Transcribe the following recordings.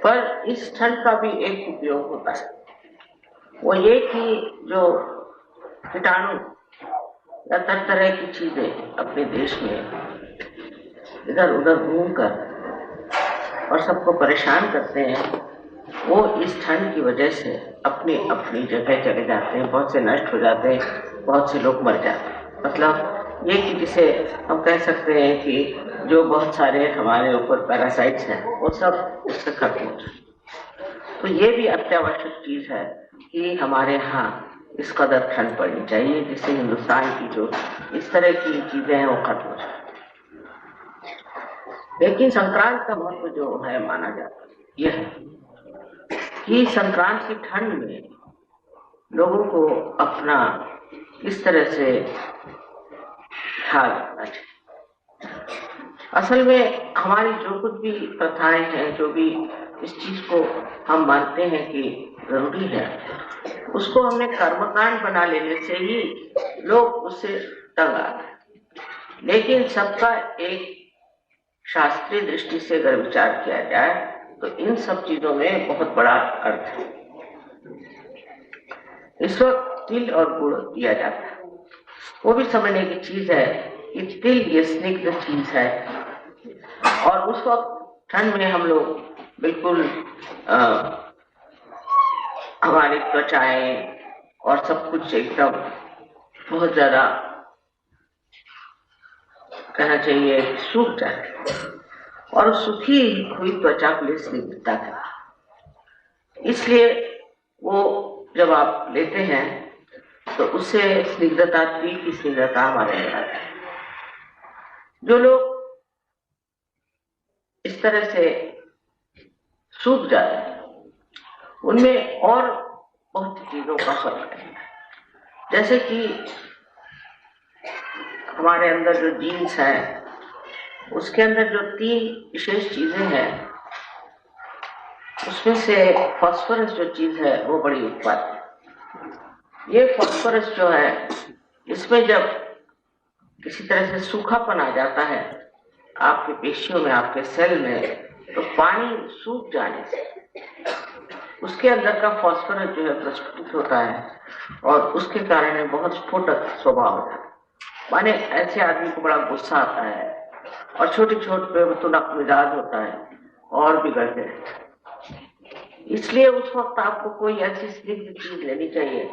पर इस ठंड का भी एक उपयोग होता है, वो ये कि जो कीटाणु या तरह तरह की चीजें अपने देश में इधर उधर घूमकर और सबको परेशान करते हैं, वो इस ठंड की वजह से अपनी अपनी जगह चले जाते हैं, बहुत से नष्ट हो जाते हैं, बहुत से लोग मर जाते हैं। मतलब ये कि जिसे हम कह सकते हैं कि जो बहुत सारे हमारे ऊपर पैरासाइट्स हैं वो सब उससे खत्म हो जाए। तो ये भी अत्यावश्यक चीज है कि हमारे यहाँ इस कदर ठंड पड़नी चाहिए जिससे हिंदुस्तान की जो इस तरह की चीजें हैं वो खत्म हो जाए। लेकिन संक्रांत का महत्व जो है माना जाता है यह है कि संक्रांत की ठंड में लोगों को अपना इस तरह से ख्याल रखना चाहिए। असल में हमारी जो कुछ भी प्रथाएं हैं, जो भी इस चीज को हम मानते हैं कि जरूरी है, उसको हमने कर्मकांड बना लेने से ही लोग उससे तंग आ गए। लेकिन सबका एक शास्त्रीय दृष्टि से अगर विचार किया जाए तो इन सब चीजों में बहुत बड़ा अर्थ है। इस वक्त तिल और गुड़ दिया जाता है, वो भी समझने की चीज है कि तिल ये स्निग्ध चीज है और उस वक्त ठंड में हम लोग बिल्कुल हमारी त्वचाएं और सब कुछ एकदम बहुत ज्यादा कहना चाहिए सूख जाते और सुखी हुई त्वचा के लिए स्निग्धता का, इसलिए वो जब आप लेते हैं तो उससे स्निग्धता, तिल की स्निग्धता हमारे अंदर आती है। जो लोग इस तरह से सूख जाते हैं उनमें और बहुत चीजों का फर्क है, जैसे कि हमारे अंदर जो जीन्स है उसके अंदर जो 3 विशेष चीजें हैं उसमें से फास्फोरस जो चीज है वो बड़ी उत्पाद है। ये फास्फोरस जो है इसमें जब किसी तरह से सूखापन आ जाता है आपके पेशियों में, आपके सेल में, तो पानी सूख जाने से उसके अंदर का फास्फोरस जो है प्रस्फुटित होता है और उसके कारण बहुत स्फोटक स्वभाव होता है। माने ऐसे आदमी को बड़ा गुस्सा आता है और छोटे छोटे पे तुनक मिजाज होता है और बिगड़ते रहते हैं। इसलिए उस वक्त आपको कोई ऐसी स्निग्ध चीज लेनी चाहिए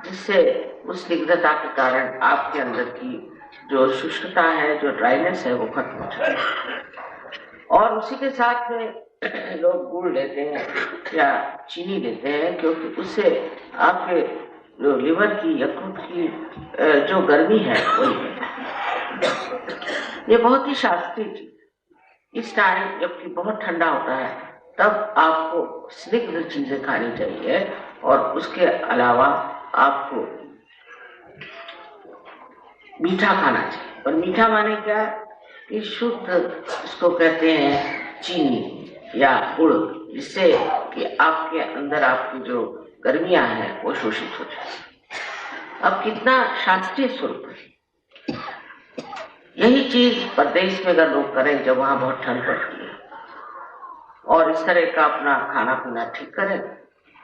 जिससे उस स्निग्धता के कारण आपके अंदर की जो शुष्कता है, जो ड्राइनेस है, वो खत्म हो जाए। और उसी के साथ में लोग गुड़ लेते हैं या चीनी लेते हैं क्योंकि उससे आपके जो लिवर की, यकृत की जो गर्मी है वही है। ये बहुत ही शास्त्रीय चीज। इस टाइम जबकि बहुत ठंडा होता है तब आपको स्निग्ध चीजें खानी चाहिए और उसके अलावा आपको मीठा खाना चाहिए। और मीठा माने क्या कि शुद्ध, इसको कहते हैं चीनी या गुड़, जिससे कि आपके अंदर आपकी जो गर्मियां हैं वो शोषित हो जाए। अब कितना शास्त्रीय स्वरूप है। यही चीज प्रदेश में अगर लोग करें जब वहां बहुत ठंड पड़ती है और इस तरह का अपना खाना पीना ठीक करें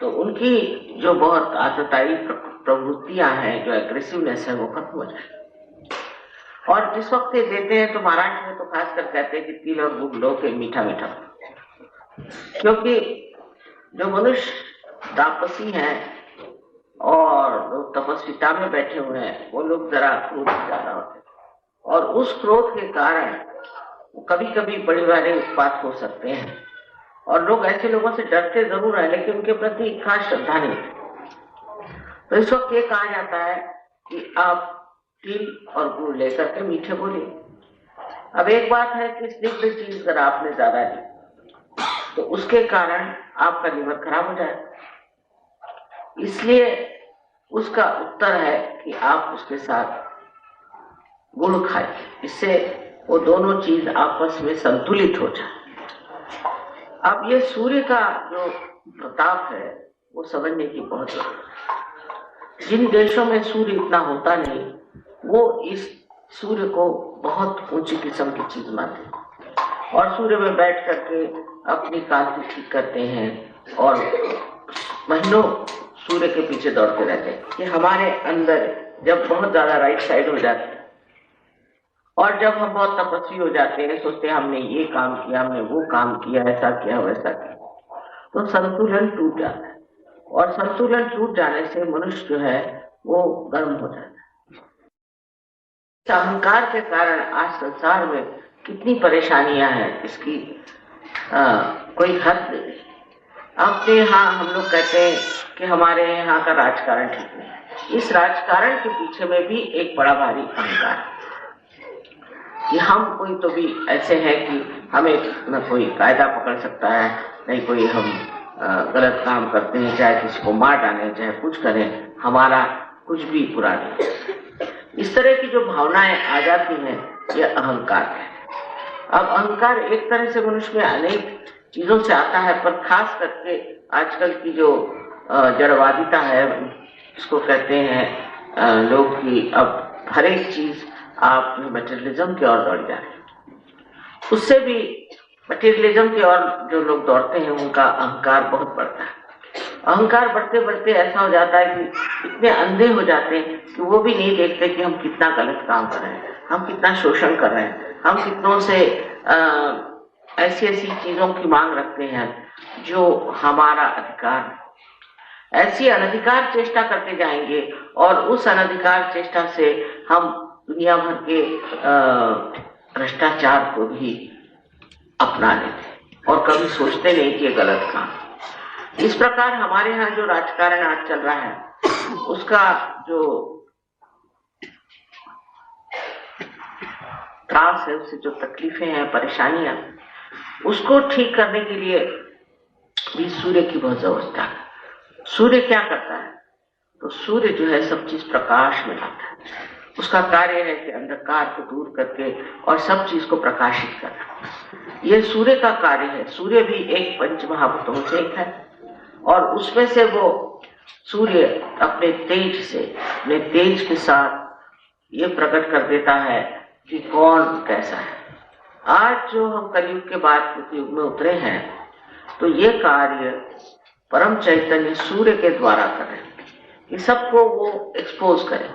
तो उनकी जो बहुत आतताई प्रवृत्तियां हैं, जो एग्रेसिवनेस है, वो खत्म हो जाए। और जिस वक्त ये देते हैं तो महाराष्ट्र में तो खासकर कहते हैं कि तिल और गुड़ लो के मीठा मीठा, क्योंकि जो मनुष्य तापसी हैं और लोग तपस्विता में बैठे हुए हैं वो लोग जरा क्रोध ज्यादा होते हैं और उस क्रोध के कारण कभी कभी बड़े बड़े उत्पात हो सकते हैं और लोग ऐसे लोगों से डरते जरूर है लेकिन उनके प्रति खास श्रद्धा नहीं। तो इस वक्त ये कहा जाता है कि आप तिल और गुड़ लेकर के मीठे बोलिए। अब एक बात है कि स्निग्ध चीज अगर आपने ज्यादा ली तो उसके कारण आपका लीवर खराब हो जाए, इसलिए उसका उत्तर है कि आप उसके साथ गुड़ खाएं, इससे वो दोनों चीज आपस में संतुलित हो जाए। अब ये सूर्य का जो प्रताप है वो समझने की बहुत जरूरत है। जिन देशों में सूर्य इतना होता नहीं वो इस सूर्य को बहुत ऊंची किस्म की चीज मानते हैं और सूर्य में बैठ करके अपनी कांति ठीक करते हैं और महीनों सूर्य के पीछे दौड़ते रहते हैं कि हमारे अंदर जब बहुत ज्यादा राइट साइड हो जाती है और जब हम बहुत तपस्वी हो जाते हैं, सोचते हैं हमने ये काम किया, हमने वो काम किया, ऐसा किया वैसा किया, तो संतुलन टूट जाता है और संतुलन टूट जाने से मनुष्य जो है वो गर्म हो जाता है। अहंकार के कारण आज संसार में कितनी परेशानियां हैं, इसकी कोई हद नहीं। अपने यहाँ हम लोग कहते हैं कि हमारे यहाँ का राजकारण ठीक नहीं है। इस राजकारण के पीछे में भी एक बड़ा भारी अहंकार है कि हम कोई तो भी ऐसे हैं कि हमें न कोई कायदा पकड़ सकता है, नहीं कोई हम गलत काम करते हैं, चाहे किसी को मार डालें, चाहे कुछ करें, हमारा कुछ भी बुरा नहीं। इस तरह की जो भावनाएं आ जाती हैं, ये अहंकार है। अब अहंकार एक तरह से मनुष्य में अनेक चीजों से आता है, पर खास करके आजकल की जो जड़वादिता है, इसको कहते हैं लोग कि अब हर एक चीज आप मटेरियलिज्म की ओर दौड़ जा रहे हैं। उससे भी मटेरियलिज्म की ओर जो लोग दौड़ते हैं उनका अहंकार बहुत बढ़ता है। अहंकार बढ़ते बढ़ते ऐसा हो जाता है कि इतने अंधे हो जाते हैं कि वो भी नहीं देखते कि हम कितना गलत काम कर रहे हैं, हम कितना शोषण कर रहे हैं, हम कितनों से ऐसी ऐसी चीजों की मांग रखते हैं जो हमारा अधिकार, ऐसी अनधिकार चेष्टा करते जाएंगे और उस अनधिकार चेष्टा से हम दुनिया भर के भ्रष्टाचार को भी अपना लेते और कभी सोचते नहीं कि ये गलत काम। इस प्रकार हमारे यहाँ जो राजकारण आज चल रहा है, उसका जो त्रास है, उससे जो तकलीफें हैं, परेशानियां, उसको ठीक करने के लिए भी सूर्य की बहुत जरूरत है। सूर्य क्या करता है? तो सूर्य जो है सब चीज प्रकाश में लाता है। उसका कार्य है कि अंधकार को दूर करके और सब चीज को प्रकाशित करना। यह सूर्य का कार्य है। सूर्य भी एक पंच महाभूतों से एक है और उसमें से वो सूर्य अपने तेज से, अपने तेज के साथ ये प्रकट कर देता है कि कौन कैसा है। आज जो हम कलयुग के बाद युग में उतरे हैं, तो ये कार्य परम चैतन्य सूर्य के द्वारा कर रहे हैं कि सबको वो एक्सपोज करें,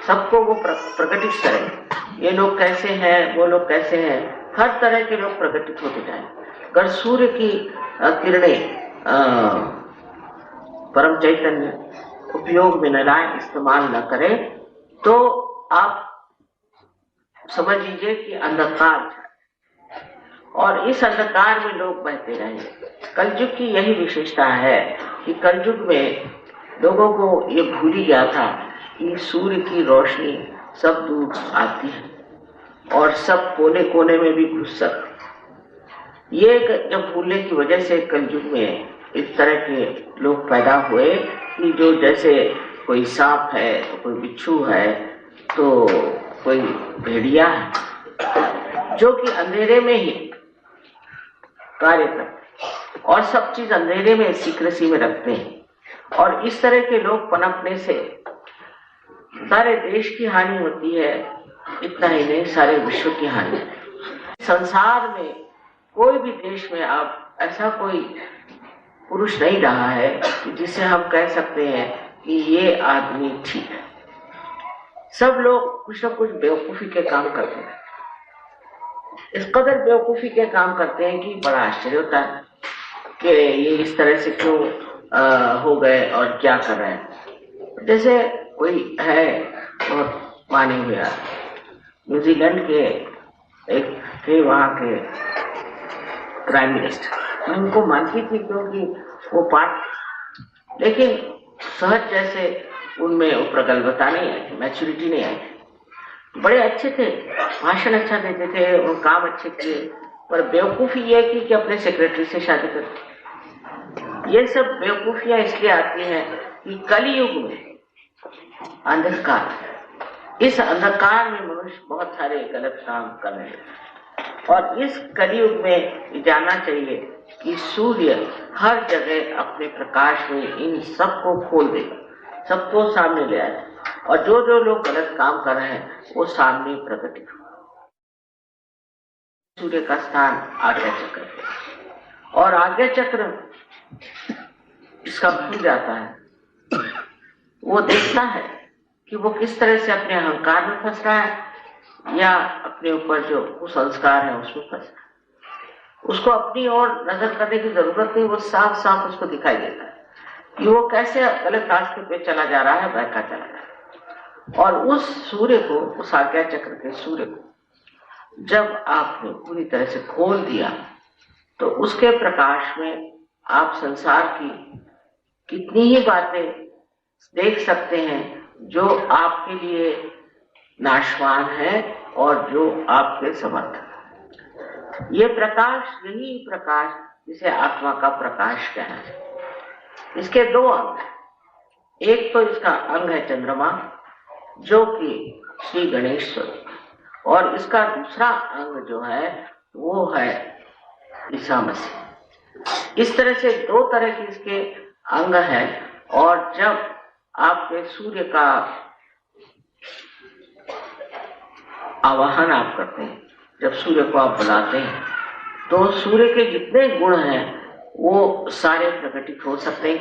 सबको वो प्रकटित करें। ये लोग कैसे हैं, वो लोग कैसे हैं, हर तरह के लोग प्रकटित होते जाएं। अगर सूर्य की किरणें परम चैतन्य उपयोग में न लाए, इस्तेमाल न करें, तो आप समझ लीजिए कि अंधकार है और इस अंधकार में लोग बहते रहेंगे। कलयुग की यही विशेषता है कि कलयुग में लोगों को ये भूल ही गया था कि सूर्य की रोशनी सब दूर आती है और सब कोने कोने में भी घुस सकती। ये जब भूलने की वजह से कलयुग में इस तरह के लोग पैदा हुए कि जो जैसे कोई सांप है, तो कोई बिच्छू है, तो कोई भेड़िया है, जो कि अंधेरे में ही कार्य करते और सब चीज अंधेरे में सीक्रेसी में रखते हैं। और इस तरह के लोग पनपने से सारे देश की हानि होती है, इतना ही नहीं सारे विश्व की हानि। संसार में कोई भी देश में आप ऐसा कोई पुरुष नहीं रहा है कि जिसे हम कह सकते हैं कि ये आदमी ठीक है। सब लोग कुछ न कुछ बेवकूफी के काम करते हैं। इस कदर बेवकूफी के काम करते हैं कि बड़ा आश्चर्य होता है कि ये इस तरह से क्यों हो गए और क्या कर रहे हैं। जैसे कोई है बहुत माने हुए न्यूजीलैंड के एक थे, वहां के प्राइम मिनिस्टर। मैं उनको मानती थी क्योंकि वो पार्ट, लेकिन सहज जैसे उनमें वो प्रगल्भता नहीं आई, मैच्योरिटी नहीं आई। बड़े अच्छे थे, भाषण अच्छा देते थे और काम अच्छे किए, पर बेवकूफी यह की कि अपने सेक्रेटरी से शादी करते। ये सब बेवकूफियां इसलिए आती हैं कि कलयुग में अंधकार, इस अंधकार में मनुष्य बहुत सारे गलत काम कर रहे हैं। और इस कलयुग में जानना चाहिए कि सूर्य हर जगह अपने प्रकाश में इन सबको खोल देगा, सबको सामने ले आएगा और जो जो लोग गलत काम कर रहे हैं वो सामने प्रकट होगा। सूर्य का स्थान आज्ञा चक्र है और आज्ञा चक्र इसका खुल जाता है। वो देखता है कि वो किस तरह से अपने अहंकार में फंस रहा है या अपने ऊपर जो कुसंस्कार है उसमें फंस रहा है। उसको अपनी ओर नजर करने की जरूरत नहीं, वो साफ साफ उसको दिखाई देता है कि वो कैसे गलत रास्ते पे चला जा रहा है, बहका चला जा रहा है। और उस सूर्य को, उस आज्ञा चक्र के सूर्य को जब आपने पूरी तरह से खोल दिया तो उसके प्रकाश में आप संसार की कितनी ही बातें देख सकते हैं जो आपके लिए नाशवान है और जो आपके समर्थक। ये प्रकाश, यही प्रकाश जिसे आत्मा का प्रकाश कहना है। इसके दो अंग हैं। एक तो इसका अंग है चंद्रमा जो कि श्री गणेश स्वरूप, और इसका दूसरा अंग जो है वो है ईसा मसीह। इस तरह से दो तरह के इसके अंग है। और जब आपके सूर्य का आवाहन आप करते हैं, जब सूर्य को आप बुलाते हैं, तो सूर्य के जितने गुण हैं वो सारे प्रकटित हो सकते हैं।